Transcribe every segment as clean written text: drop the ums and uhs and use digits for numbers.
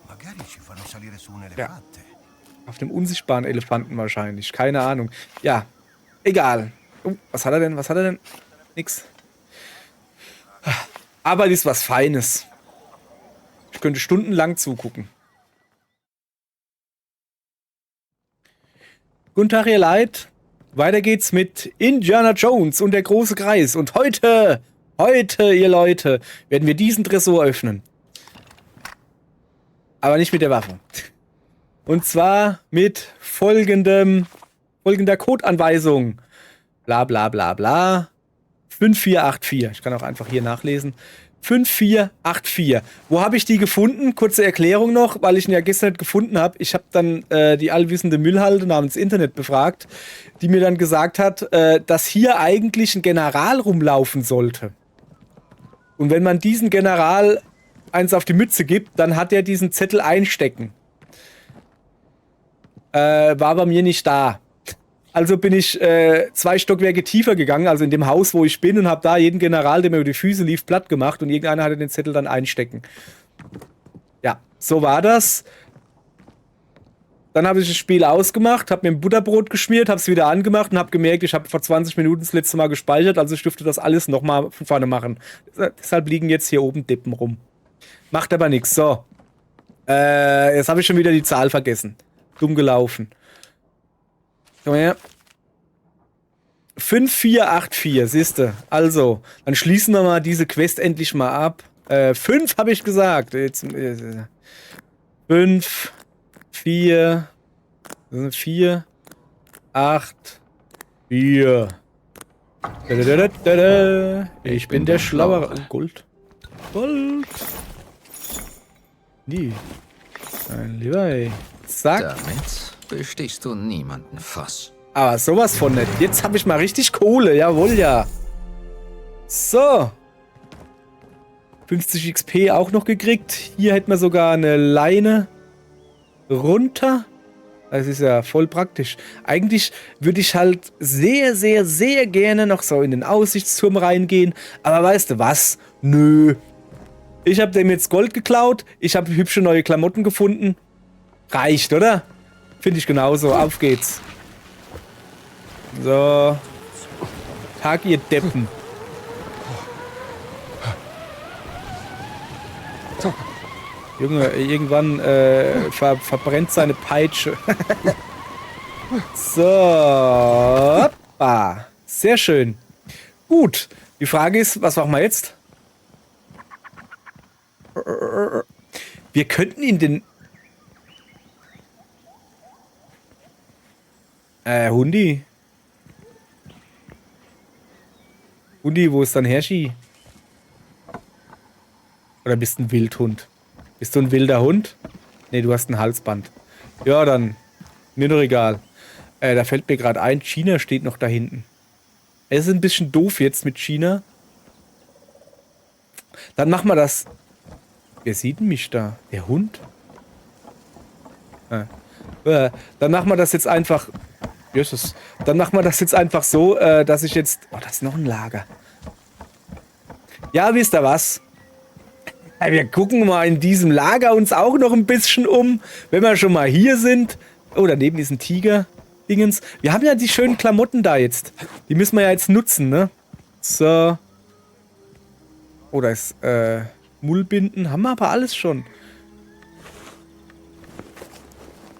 Magari ci fanno salire su un Ja. elefante. Auf dem unsichtbaren Elefanten wahrscheinlich. Keine Ahnung. Ja, egal. Was hat er denn? Was hat er denn? Nix. Aber das ist was Feines. Ich könnte stundenlang zugucken. Guten Tag, ihr Leid. Weiter geht's mit Indiana Jones und der große Kreis. Und heute, ihr Leute, werden wir diesen Tresor öffnen. Aber nicht mit der Waffe. Und zwar mit folgender Codeanweisung. Bla bla bla bla. 5484. Ich kann auch einfach hier nachlesen. 5484. Wo habe ich die gefunden? Kurze Erklärung noch, weil ich ihn ja gestern nicht gefunden habe. Ich habe dann die allwissende Müllhalde namens Internet befragt, die mir dann gesagt hat, dass hier eigentlich ein General rumlaufen sollte. Und wenn man diesen General eins auf die Mütze gibt, dann hat er diesen Zettel einstecken. War bei mir nicht da. Also bin ich 2 Stockwerke tiefer gegangen, also in dem Haus, wo ich bin, und habe da jeden General, der mir über die Füße lief, platt gemacht, und irgendeiner hatte den Zettel dann einstecken. Ja, so war das. Dann habe ich das Spiel ausgemacht, habe mir ein Butterbrot geschmiert, habe es wieder angemacht und habe gemerkt, ich habe vor 20 Minuten das letzte Mal gespeichert, also ich dürfte das alles nochmal von vorne machen. Deshalb liegen jetzt hier oben Dippen rum. Macht aber nichts. So. Jetzt habe ich schon wieder die Zahl vergessen. Dumm gelaufen. Komm her. 5484, siehste. Also, dann schließen wir mal diese Quest endlich mal ab. 5 habe ich gesagt. Jetzt, 5, 4, 4, 8, 4. Ich bin der Schlauere. Oh, Gold. Gold. Nie. Mein Lieber, zack. Damit bestichst du niemanden Fass. Aber sowas von nett. Jetzt habe ich mal richtig Kohle. Jawohl, ja. So. 50 XP auch noch gekriegt. Hier hätten wir sogar eine Leine runter. Das ist ja voll praktisch. Eigentlich würde ich halt sehr, sehr, sehr gerne noch so in den Aussichtsturm reingehen. Aber weißt du was? Nö. Ich habe dem jetzt Gold geklaut. Ich habe hübsche neue Klamotten gefunden. Reicht, oder? Finde ich genauso. Auf geht's. So. Tag, ihr Deppen. Junge, irgendwann verbrennt seine Peitsche. So. Hoppa. Sehr schön. Gut. Die Frage ist, was machen wir jetzt? Wir könnten ihn den... Hundi. Hundi, wo ist dein Hirschi? Oder bist du ein Wildhund? Bist du ein wilder Hund? Ne, du hast ein Halsband. Ja, dann. Mir doch egal. Da fällt mir gerade ein, China steht noch da hinten. Es ist ein bisschen doof jetzt mit China. Dann machen wir das. Wer sieht denn mich da? Der Hund? Dann machen wir das jetzt einfach... Jesus. Dann machen wir das jetzt einfach so, dass ich jetzt... Oh, das ist noch ein Lager. Ja, wisst ihr was? Wir gucken mal in diesem Lager uns auch noch ein bisschen um, wenn wir schon mal hier sind. Oh, daneben ist ein Tiger-Dingens. Wir haben ja die schönen Klamotten da jetzt. Die müssen wir ja jetzt nutzen, ne? So. Oh, da ist, Mullbinden. Haben wir aber alles schon.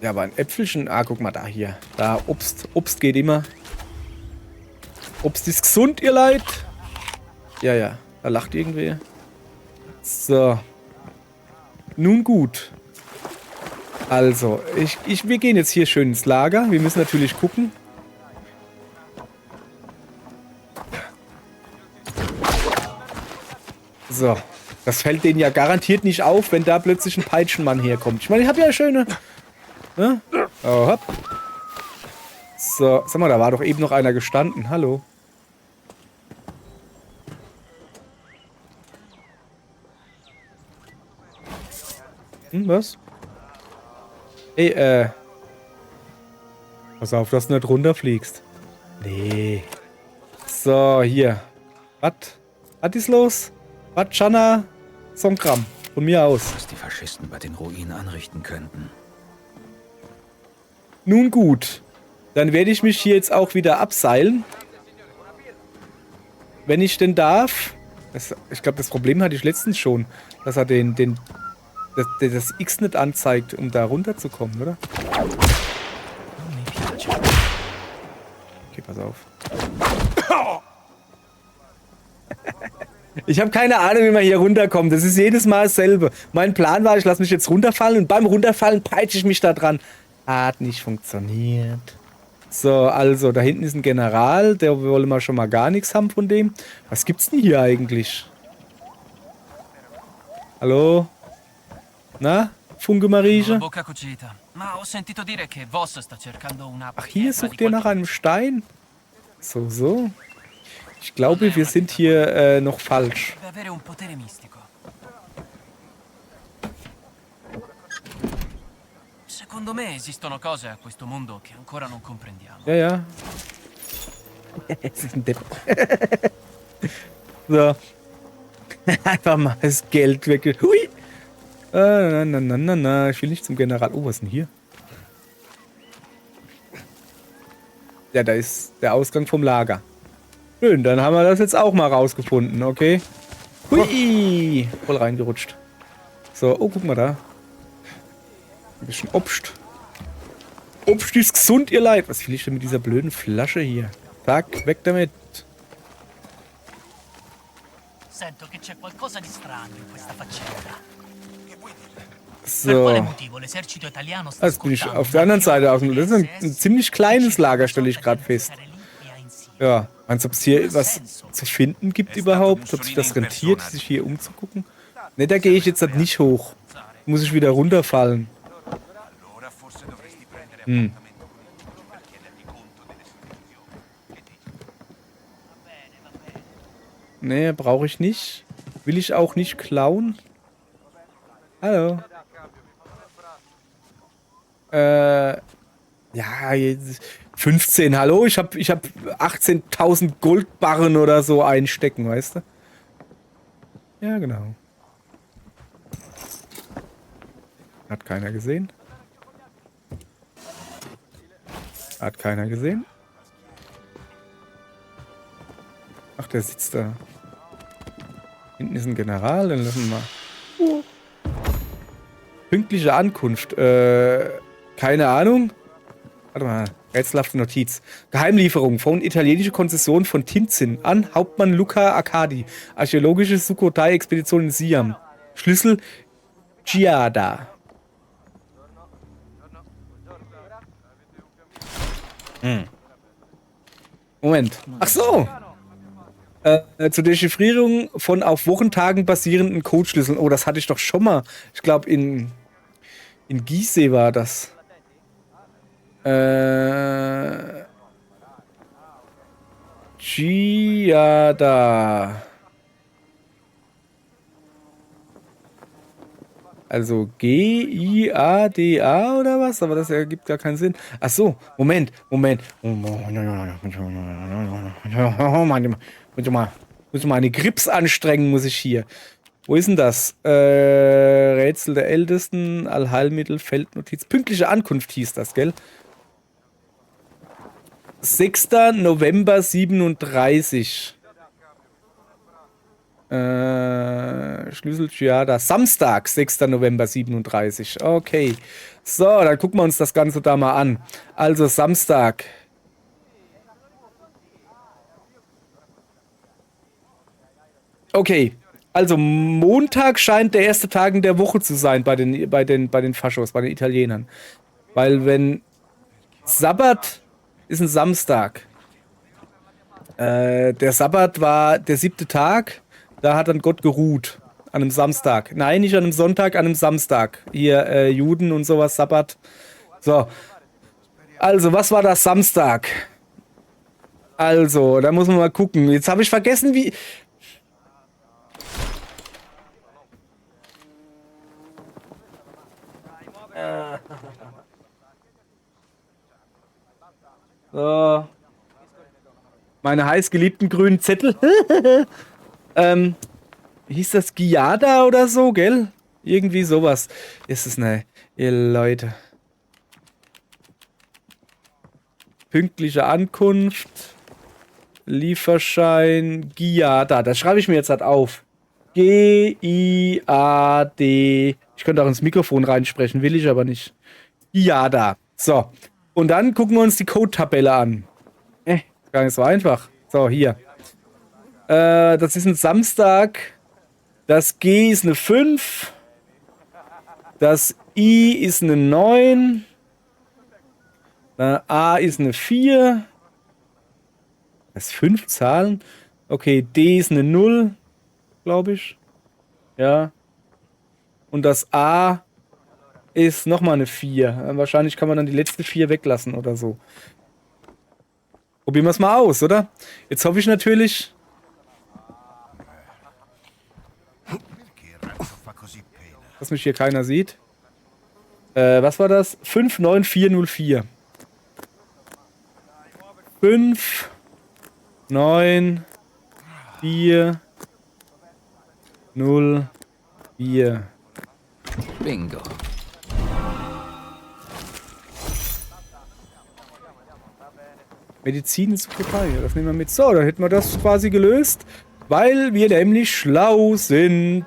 Ja, aber ein Äpfelchen. Ah, guck mal da hier. Da, Obst. Obst geht immer. Obst ist gesund, ihr Leid. Ja, ja. Da lacht irgendwer. So. Nun gut. Also, wir gehen jetzt hier schön ins Lager. Wir müssen natürlich gucken. So. Das fällt denen ja garantiert nicht auf, wenn da plötzlich ein Peitschenmann herkommt. Ich meine, ich habe ja schöne... Ne? Oh, hopp. So, sag mal, da war doch eben noch einer gestanden. Hallo. Was? Ey, pass auf, dass du nicht runterfliegst. Nee. So, hier. Was ist los? Was, Channa? Songkram. Von mir aus. Was die Faschisten bei den Ruinen anrichten könnten. Nun gut. Dann werde ich mich hier jetzt auch wieder abseilen. Wenn ich denn darf. Ich glaube, das Problem hatte ich letztens schon. Dass er das X nicht anzeigt, um da runterzukommen, oder? Okay, pass auf. Ich habe keine Ahnung, wie man hier runterkommt. Das ist jedes Mal dasselbe. Mein Plan war, ich lasse mich jetzt runterfallen und beim Runterfallen peitsche ich mich da dran. Hat nicht funktioniert. So, also, da hinten ist ein General. Der wollen wir schon mal gar nichts haben von dem. Was gibt's denn hier eigentlich? Hallo? Na? Funke Marieche? Ach, hier sucht ihr nach einem Stein? So. Ich glaube, wir sind hier noch falsch. Ja. Es ist ein Depp. So. Einfach mal das Geld weg. Hui! Na. Ich will nicht zum General. Oh, was ist denn hier? Ja, da ist der Ausgang vom Lager. Schön, dann haben wir das jetzt auch mal rausgefunden, okay? Hui! Voll reingerutscht. So, oh, guck mal da. Ein bisschen Obst. Obst ist gesund, ihr Leid. Was will ich denn mit dieser blöden Flasche hier? Zack, weg damit. So. Jetzt bin ich auf der anderen Seite. Das ist ein ziemlich kleines Lager, stelle ich gerade fest. Ja, meinst du, ob es hier was zu finden gibt überhaupt? Ob sich das rentiert, sich hier umzugucken? Ne, da gehe ich jetzt halt nicht hoch. Muss ich wieder runterfallen. Nee, brauche ich nicht. Will ich auch nicht klauen. Hallo. Ja, 15, hallo? Ich hab 18.000 Goldbarren oder so einstecken, weißt du? Ja, genau. Hat keiner gesehen? Hat keiner gesehen? Ach, der sitzt da. Hinten ist ein General, dann lassen wir mal. Pünktliche Ankunft. Keine Ahnung. Warte mal. Rätselhafte Notiz. Geheimlieferung von italienische Konzession von Tinzin an Hauptmann Luca Accardi. Archäologische Sukhothai-Expedition in Siam. Schlüssel Giada. Moment. Ach so. Zur Dechiffrierung von auf Wochentagen basierenden Codeschlüsseln. Oh, das hatte ich doch schon mal. Ich glaube, in Gizeh war das. Giada. Also Giada oder was? Aber das ergibt gar keinen Sinn. Ach so, Moment. Muss ich mal eine Grips anstrengen, muss ich hier. Wo ist denn das? Rätsel der Ältesten, Allheilmittel, Feldnotiz. Pünktliche Ankunft hieß das, gell? 6. November 37. Schlüssel Giada. Samstag, 6. November 37. Okay. So, dann gucken wir uns das Ganze da mal an. Also Samstag. Okay. Also Montag scheint der erste Tag in der Woche zu sein bei den Faschos, bei den Italienern. Weil wenn Sabbat ist ein Samstag. Der Sabbat war der 7. Tag. Da hat dann Gott geruht. An einem Samstag. Nein, nicht an einem Sonntag, an einem Samstag. Hier Juden und sowas, Sabbat. So. Also, was war das Samstag? Also, da muss man mal gucken. Jetzt habe ich vergessen, wie... So. Meine heißgeliebten grünen Zettel. Hieß das Giada oder so, gell? Irgendwie sowas ist es, ne? Ihr Leute. Pünktliche Ankunft. Lieferschein. Giada. Das schreibe ich mir jetzt halt auf. G-I-A-D. Ich könnte auch ins Mikrofon reinsprechen, will ich aber nicht. Giada. So. Und dann gucken wir uns die Code-Tabelle an. Gar nicht so einfach. So, hier. Das ist ein Samstag. Das G ist eine 5. Das I ist eine 9. A ist eine 4. Das 5 Zahlen. Okay, D ist eine 0, glaube ich. Ja. Und das A ist nochmal eine 4. Wahrscheinlich kann man dann die letzte 4 weglassen oder so. Probieren wir es mal aus, oder? Jetzt hoffe ich natürlich... dass mich hier keiner sieht. Was war das? 59404. 5, 9, 4, 0, 4. Bingo. Medizin ist vorbei. Das nehmen wir mit. So, dann hätten wir das quasi gelöst, weil wir nämlich schlau sind.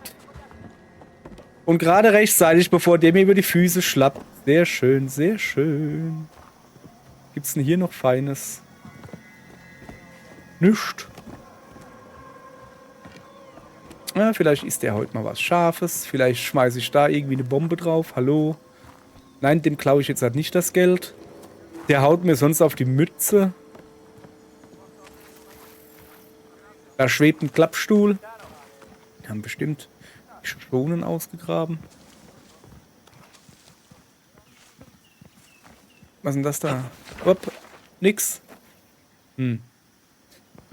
Und gerade rechtzeitig, bevor der mir über die Füße schlappt. Sehr schön, sehr schön. Gibt's denn hier noch Feines? Nischt. Ja, vielleicht isst der heute mal was Scharfes. Vielleicht schmeiße ich da irgendwie eine Bombe drauf. Hallo? Nein, dem klaue ich jetzt halt nicht das Geld. Der haut mir sonst auf die Mütze. Da schwebt ein Klappstuhl. Die haben bestimmt Schonen ausgegraben. Was ist denn das da? Hopp, nix.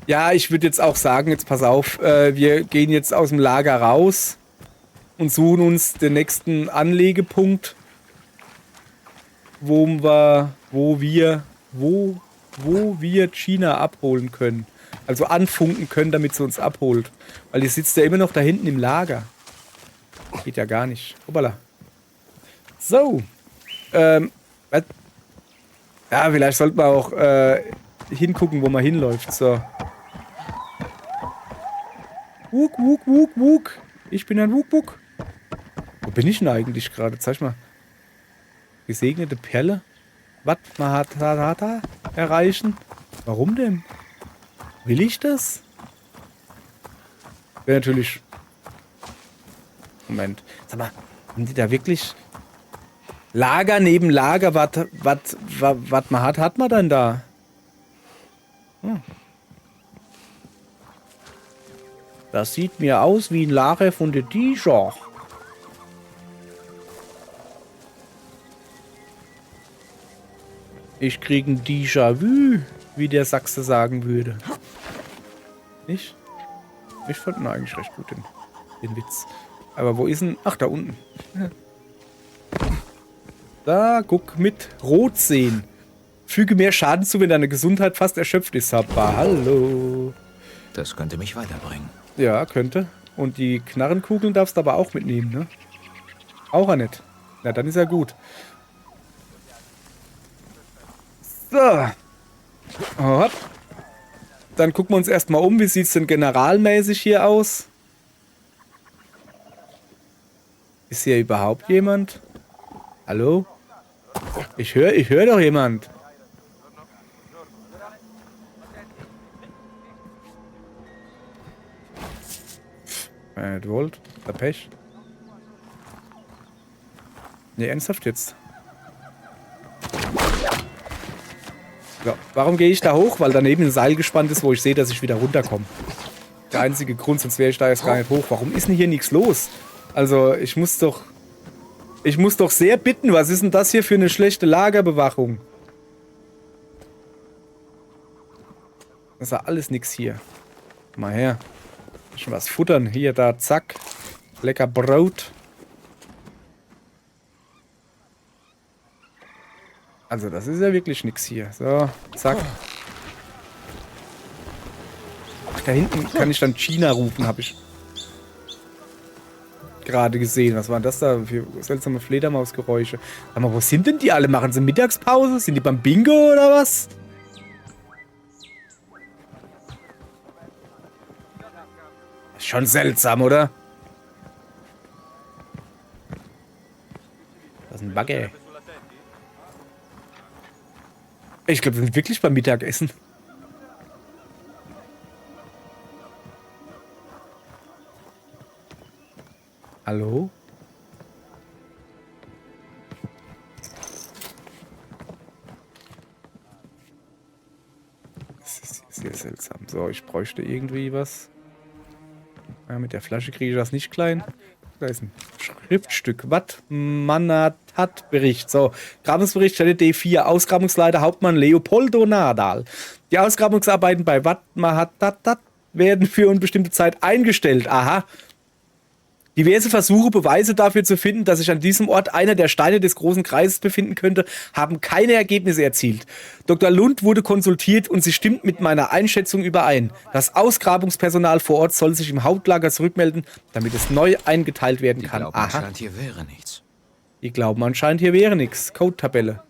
Ja, ich würde jetzt auch sagen, jetzt pass auf, wir gehen jetzt aus dem Lager raus und suchen uns den nächsten Anlegepunkt, wo wir Gina abholen können. Also anfunken können, damit sie uns abholt. Weil die sitzt ja immer noch da hinten im Lager. Geht ja gar nicht. Hoppala. So. Ja, vielleicht sollten wir auch hingucken, wo man hinläuft. So. Wuk, wuk, wuk, wuk. Ich bin ein Wuk-Wuk. Wo bin ich denn eigentlich gerade? Zeig mal. Gesegnete Perle. Was? Mahatata erreichen? Warum denn? Will ich das? Wäre natürlich... Moment. Sag mal, haben die da wirklich... Lager neben Lager? Was hat man denn da? Das sieht mir aus wie ein Lager von der Dijon. Ich kriege ein Déjà-vu, wie der Sachse sagen würde. Nicht? Ich fand ihn eigentlich recht gut, den Witz. Aber wo ist denn... Ach, da unten. Da, guck, mit Rot sehen. Füge mehr Schaden zu, wenn deine Gesundheit fast erschöpft ist. Aber hallo. Das könnte mich weiterbringen. Ja, könnte. Und die Knarrenkugeln darfst du aber auch mitnehmen, ne? Auch er nicht. Na, dann ist er gut. So. Hopp. Dann gucken wir uns erstmal um. Wie sieht es denn generalmäßig hier aus? Ist hier überhaupt jemand? Hallo? Ich höre doch jemand. Volt, der Pech. Ne, ernsthaft jetzt. So, warum gehe ich da hoch? Weil daneben ein Seil gespannt ist, wo ich sehe, dass ich wieder runterkomme. Der einzige Grund, sonst wäre ich da jetzt gar nicht hoch. Warum ist denn hier nichts los? Also, ich muss doch sehr bitten, was ist denn das hier für eine schlechte Lagerbewachung? Das ist ja alles nix hier. Mal her. Schon was futtern. Hier, da, zack. Lecker Brot. Also, das ist ja wirklich nix hier. So, zack. Ach, da hinten kann ich dann Gina rufen, habe ich. gerade gesehen. Was waren das da für seltsame Fledermausgeräusche? Sag mal, wo sind denn die alle? Machen sie Mittagspause? Sind die beim Bingo oder was? Ist schon seltsam, oder? Das ist ein Bagger. Ich glaube, wir sind wirklich beim Mittagessen. Hallo? Das ist sehr seltsam. So, ich bräuchte irgendwie was. Ja, mit der Flasche kriege ich das nicht klein. Da ist ein Schriftstück. Wat Manatat-Bericht. So, Grabungsbericht, Stelle D4. Ausgrabungsleiter Hauptmann Leopoldo Nadal. Die Ausgrabungsarbeiten bei Wat Manatat werden für unbestimmte Zeit eingestellt. Aha. Diverse Versuche, Beweise dafür zu finden, dass sich an diesem Ort einer der Steine des großen Kreises befinden könnte, haben keine Ergebnisse erzielt. Dr. Lund wurde konsultiert und sie stimmt mit meiner Einschätzung überein. Das Ausgrabungspersonal vor Ort soll sich im Hauptlager zurückmelden, damit es neu eingeteilt werden kann. Die glauben anscheinend, hier wäre nichts. Die glauben anscheinend, hier wäre nichts. Code-Tabelle.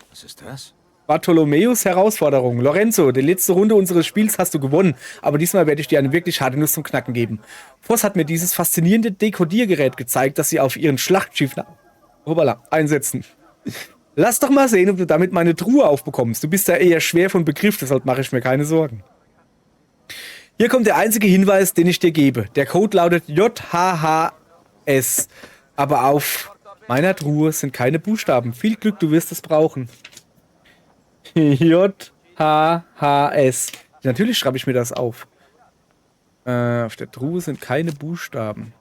Was ist das? Bartholomäus Herausforderung. Lorenzo, die letzte Runde unseres Spiels hast du gewonnen, aber diesmal werde ich dir eine wirklich harte Nuss zum Knacken geben. Voss hat mir dieses faszinierende Dekodiergerät gezeigt, das sie auf ihren Schlachtschiff einsetzen. Lass doch mal sehen, ob du damit meine Truhe aufbekommst. Du bist ja eher schwer von Begriff, deshalb mache ich mir keine Sorgen. Hier kommt der einzige Hinweis, den ich dir gebe. Der Code lautet JHHS, aber auf meiner Truhe sind keine Buchstaben. Viel Glück, du wirst es brauchen. JHHS. Natürlich schreibe ich mir das auf. Auf der Truhe sind keine Buchstaben.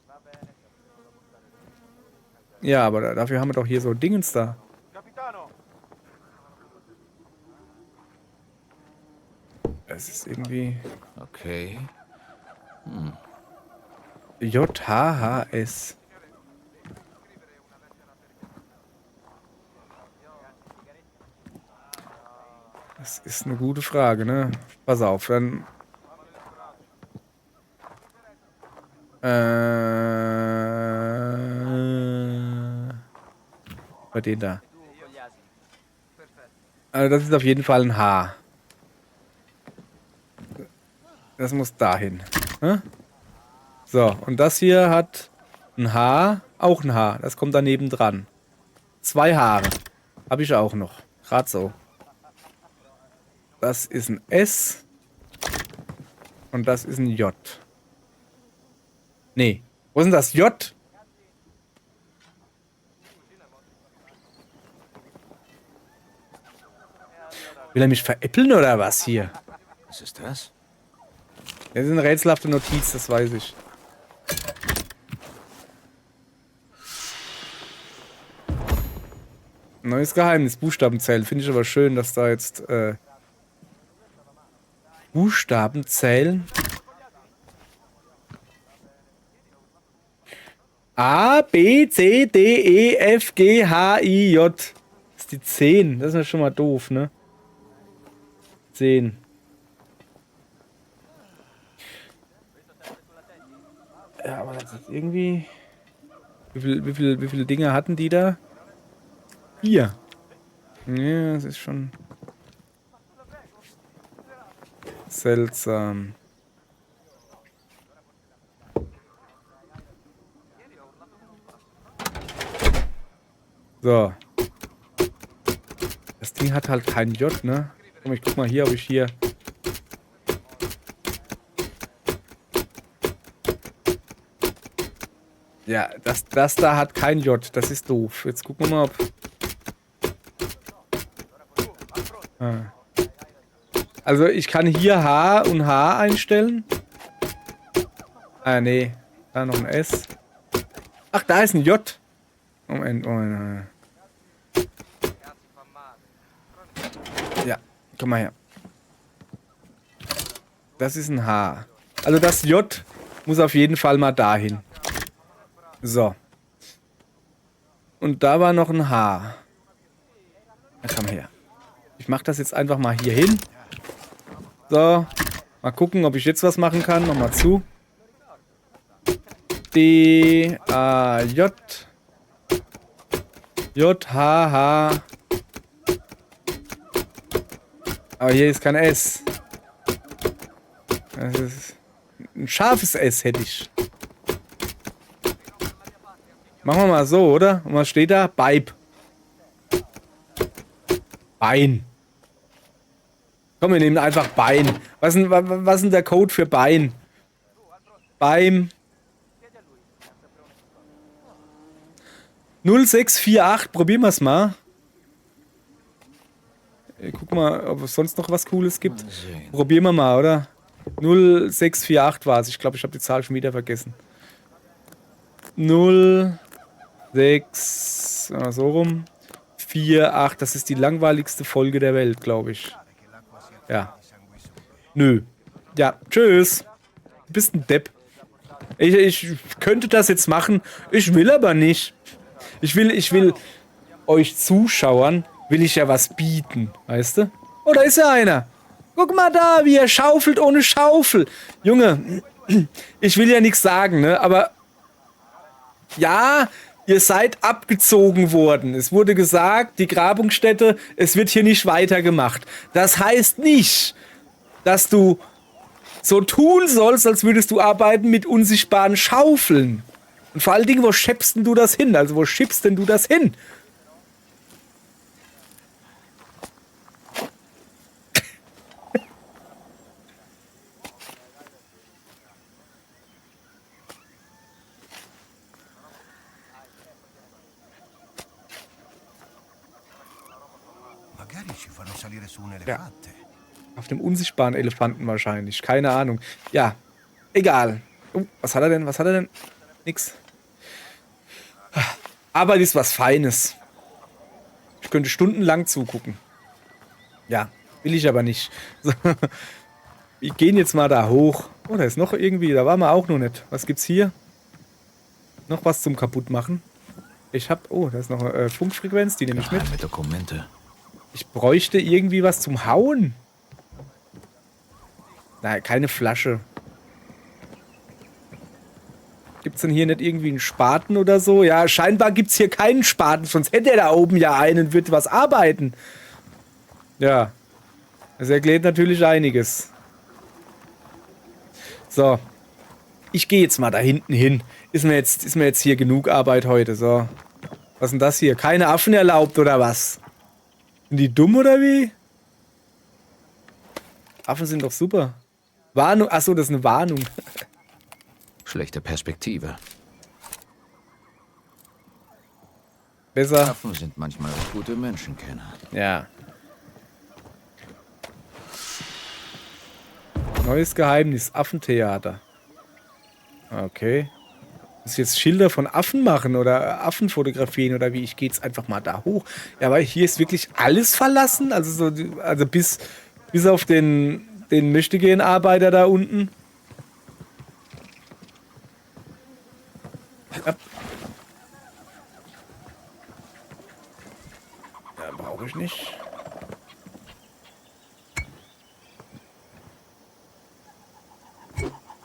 Ja, aber dafür haben wir doch hier so Dingens da. Es ist irgendwie... Okay. JHHS. Das ist eine gute Frage, ne? Pass auf, dann... bei denen da. Also das ist auf jeden Fall ein H. Das muss dahin. Ne? So, und das hier hat ein H, auch ein H. Das kommt daneben dran. 2 Haare. Habe ich auch noch. Gerade so. Das ist ein S. Und das ist ein J. Nee. Wo ist denn das J? Will er mich veräppeln oder was hier? Was ist das? Das ist eine rätselhafte Notiz, das weiß ich. Neues Geheimnis, Buchstabenzählen. Finde ich aber schön, dass da jetzt Buchstabenzählen. A, B, C, D, E, F, G, H, I, J. Das ist die 10. Das ist ja schon mal doof, ne? 10. Ja, aber das ist irgendwie... Wie viele Dinge hatten die da? 4. Ja, das ist schon... seltsam. So. Das Ding hat halt kein J, ne? Komm, ich guck mal hier, ob ich hier... Ja, das da hat kein J. Das ist doof. Jetzt gucken wir mal, ob... Ah. Also ich kann hier H und H einstellen. Ah, nee. Da noch ein S. Ach, da ist ein J. Moment, Moment. Ja, komm mal her. Das ist ein H. Also das J muss auf jeden Fall mal dahin. So. Und da war noch ein H. Na, komm her. Ich mach das jetzt einfach mal hier hin. So. Mal gucken, ob ich jetzt was machen kann. Nochmal zu. D, A, J. J, H, H. Aber hier ist kein S. Das ist ein scharfes S hätte ich. Machen wir mal so, oder? Und was steht da? Beib. Bein. Komm, wir nehmen einfach Bein. Was ist denn der Code für Bein? Beim 0648. Probieren wir es mal. Guck mal, ob es sonst noch was Cooles gibt. Probieren wir mal, oder? 0648 war es. Ich glaube, ich habe die Zahl schon wieder vergessen. 06, so rum. 48, das ist die langweiligste Folge der Welt, glaube ich. Ja. Nö. Ja, tschüss. Du bist ein Depp. Ich könnte das jetzt machen. Ich will aber nicht. Ich will euch Zuschauern, will ich ja was bieten, weißt du? Oh, da ist ja einer. Guck mal da, wie er schaufelt ohne Schaufel. Junge, ich will ja nichts sagen, ne? Aber ja, ihr seid abgezogen worden. Es wurde gesagt, die Grabungsstätte, es wird hier nicht weitergemacht. Das heißt nicht, dass du so tun sollst, als würdest du arbeiten mit unsichtbaren Schaufeln. Und vor allen Dingen, wo schippst denn du das hin? Also wo schippst denn du das hin? Ja. Auf dem unsichtbaren Elefanten wahrscheinlich. Keine Ahnung. Ja, egal. Oh, was hat er denn? Was hat er denn? Nix. Aber das ist was Feines. Ich könnte stundenlang zugucken. Ja, will ich aber nicht. So. Wir gehen jetzt mal da hoch. Oh, da ist noch irgendwie, da waren wir auch noch nicht. Was gibt's hier? Noch was zum Kaputtmachen. Ich hab, oh, da ist noch eine Funkfrequenz, die nehme ich mit. Mit Dokumente. Ich bräuchte irgendwie was zum Hauen. Nein, keine Flasche. Gibt's denn hier nicht irgendwie einen Spaten oder so? Ja, scheinbar gibt's hier keinen Spaten, sonst hätte er da oben ja einen und würde was arbeiten. Ja. Das erklärt natürlich einiges. So. Ich gehe jetzt mal da hinten hin. Ist mir jetzt hier genug Arbeit heute. So. Was ist denn das hier? Keine Affen erlaubt oder was? Sind die dumm oder wie? Affen sind doch super. Warnung. Achso, das ist eine Warnung. Schlechte Perspektive. Besser. Affen sind manchmal gute Menschenkenner. Ja. Neues Geheimnis. Affentheater. Okay. Muss ich jetzt Schilder von Affen machen oder Affen fotografieren oder wie? Ich gehe jetzt einfach mal da hoch. Ja, weil hier ist wirklich alles verlassen. Also, also bis auf den Möchtegern-Arbeiter da unten. Ja, brauche ich nicht.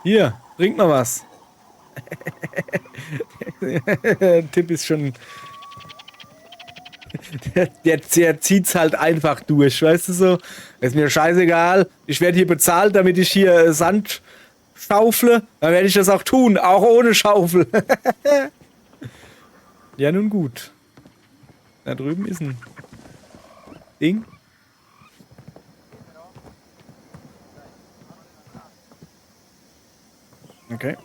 Hier, bringt mal was. Der Tipp ist schon... Der zieht's halt einfach durch, weißt du so? Ist mir scheißegal. Ich werde hier bezahlt, damit ich hier Sand schaufle. Dann werde ich das auch tun, auch ohne Schaufel. Ja, nun gut. Da drüben ist ein Ding. Okay.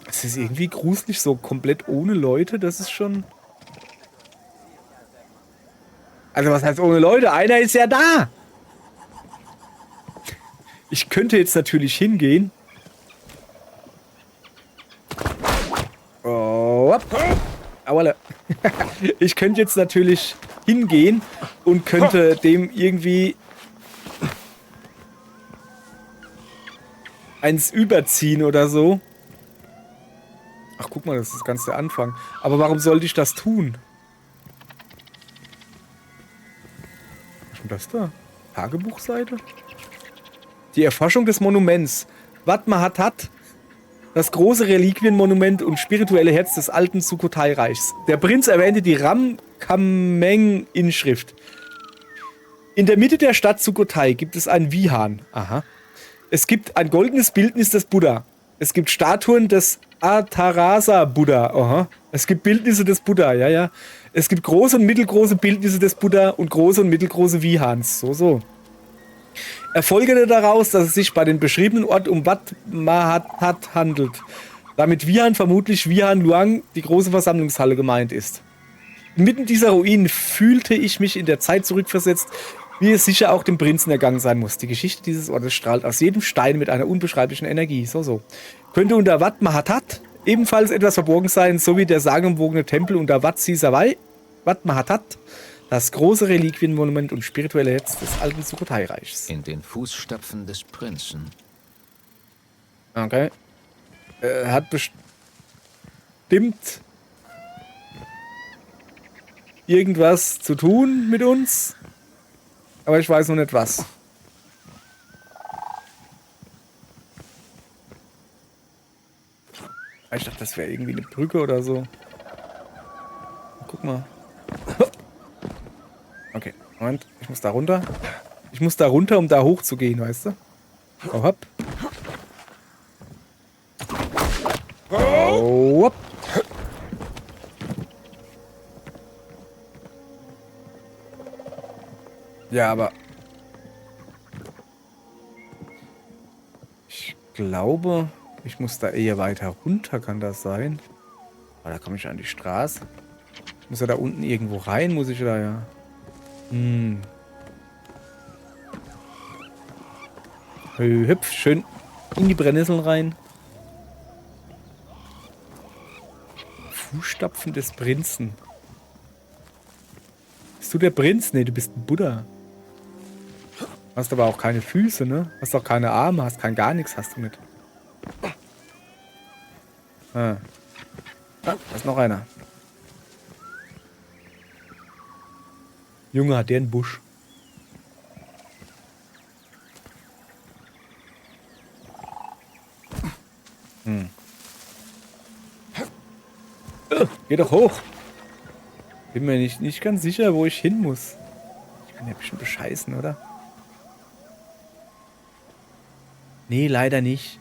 Es ist irgendwie gruselig, so komplett ohne Leute. Das ist schon... Also was heißt ohne Leute? Einer ist ja da. Ich könnte jetzt natürlich hingehen. Oh, Auale. Ich könnte jetzt natürlich hingehen und könnte dem irgendwie eins überziehen oder so. Ach, guck mal, das ist ganz der Anfang. Aber warum sollte ich das tun? Was ist denn das da? Tagebuchseite? Die Erforschung des Monuments. Wat Mahathat, das große Reliquienmonument und spirituelle Herz des alten Sukhothai-Reichs. Der Prinz erwähnte die Ram-Kameng-Inschrift. In der Mitte der Stadt Sukhothai gibt es einen Vihan. Aha. Es gibt ein goldenes Bildnis des Buddha. Es gibt Statuen des Atarasa-Buddha. Aha. Es gibt Bildnisse des Buddha, ja, ja. Es gibt große und mittelgroße Bildnisse des Buddha und große und mittelgroße Vihans. So, so. Er folgerte daraus, dass es sich bei dem beschriebenen Ort um Wat Mahathat handelt. Damit Vihan vermutlich Vihan Luang, die große Versammlungshalle, gemeint ist. Inmitten dieser Ruinen fühlte ich mich in der Zeit zurückversetzt, wie es sicher auch dem Prinzen ergangen sein muss. Die Geschichte dieses Ortes strahlt aus jedem Stein mit einer unbeschreiblichen Energie. So, so. Könnte unter Wat Mahathat ebenfalls etwas verborgen sein, so wie der sagenumwogene Tempel unter Wat Sisawai, Wat Mahathat, das große Reliquienmonument und spirituelle Herz des alten Sukhothai-Reichs. In den Fußstapfen des Prinzen. Okay. Hat bestimmt irgendwas zu tun mit uns, aber ich weiß noch nicht was. Ich dachte, das wäre irgendwie eine Brücke oder so. Guck mal. Okay, Moment, ich muss da runter. Ich muss da runter, um da hoch zu gehen, weißt du? Oh, hopp. Oh, hopp. Ja, aber ich glaube, ich muss da eher weiter runter, kann das sein? Aber da komme ich an die Straße. Muss ja da unten irgendwo rein, muss ich da ja. Hüpf, schön in die Brennnesseln rein. Fußstapfen des Prinzen. Bist du der Prinz? Nee, du bist ein Buddha. Hast aber auch keine Füße, ne? Hast auch keine Arme, hast kein gar nichts, hast du nicht. Ah, da ist noch einer. Junge, hat der einen Busch. Geh doch hoch. Bin mir nicht ganz sicher, wo ich hin muss. Ich kann ja bestimmt bescheißen, oder? Nee, leider nicht.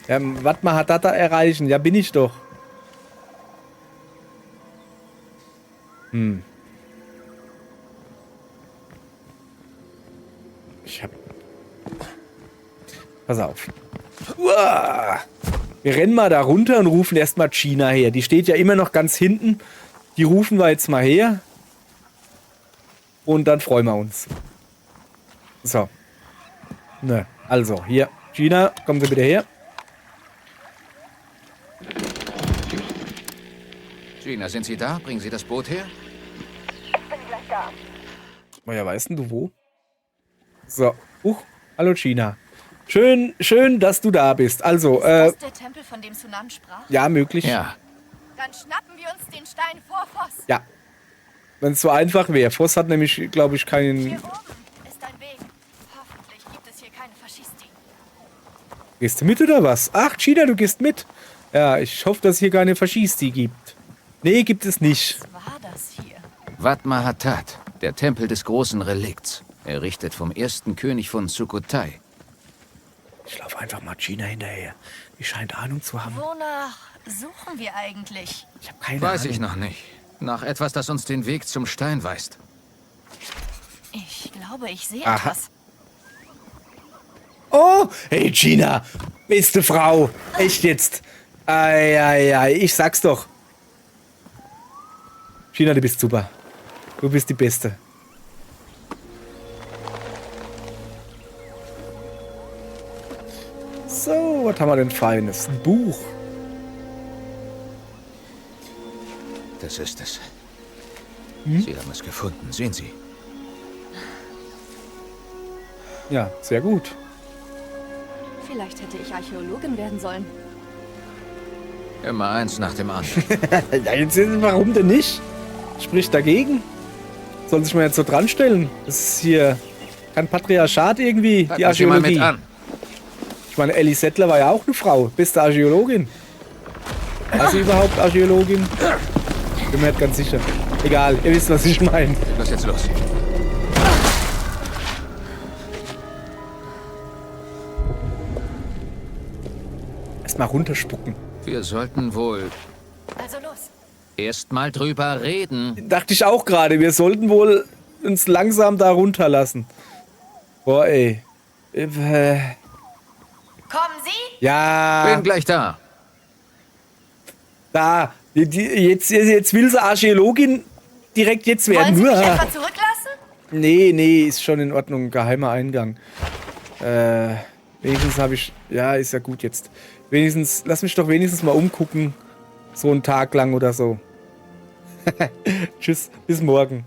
Ja, Wat Mahathat erreichen. Ja, bin ich doch. Ich hab... Pass auf. Uah! Wir rennen mal da runter und rufen erstmal Gina her. Die steht ja immer noch ganz hinten. Die rufen wir jetzt mal her. Und dann freuen wir uns. So. Ne, also, hier. Gina, kommen Sie bitte her. Gina, sind Sie da? Bringen Sie das Boot her? Ich bin gleich da. Woher weißt denn du wo? So. Hallo Gina. Schön, dass du da bist. Also, Ist das der Tempel, von dem Sunan sprach? ja, möglich. Ja. Dann schnappen wir uns den Stein vor Voss. Ja. Wenn es so einfach wäre. Voss hat nämlich, glaube ich, Hier keinen... oben ist ein Weg. Hoffentlich gibt es hier keine Faschisti. Gehst du mit oder was? Ach, Gina, du gehst mit. Ja, ich hoffe, dass es hier keine Faschisti gibt. Nee, gibt es nicht. Was war das hier? Wat Mahathat, der Tempel des großen Relikts. Errichtet vom ersten König von Sukhothai. Ich laufe einfach mal Gina hinterher. Die scheint Ahnung zu haben. Wonach suchen wir eigentlich? Ich habe keine Weiß Ahnung. ich noch nicht. Nach etwas, das uns den Weg zum Stein weist. Ich glaube, ich sehe Aha. etwas. Oh, hey Gina, beste Frau. Echt jetzt. Ei, ich sag's doch. Gina, du bist super. Du bist die Beste. So, was haben wir denn Feines? Ein Buch. Das ist es. Sie haben es gefunden, sehen Sie. Ja, sehr gut. Vielleicht hätte ich Archäologin werden sollen. Immer eins nach dem anderen. Warum denn nicht? Spricht dagegen. Soll sich mal jetzt so dran stellen. Das ist hier kein Patriarchat irgendwie, die Packen Sie mal Archäologie. mit an. Ich meine, Ellie Settler war ja auch eine Frau. Beste Archäologin. War sie überhaupt Archäologin? Bin mir nicht ganz sicher. Egal, ihr wisst, was ich meine. Was jetzt los? Erstmal runterspucken. Wir sollten wohl Also los. erstmal drüber reden. Dachte ich auch gerade, wir sollten wohl uns langsam da runterlassen. Boah, ey. Kommen Sie? Ja, Bin gleich da. da. Jetzt will sie Archäologin direkt jetzt Wollen werden. Sie mich Uah. etwa zurücklassen? Nee, ist schon in Ordnung. Geheimer Eingang. Wenigstens habe ich... Ja, ist ja gut jetzt. Wenigstens... Lass mich doch wenigstens mal umgucken. So einen Tag lang oder so. Tschüss, bis morgen.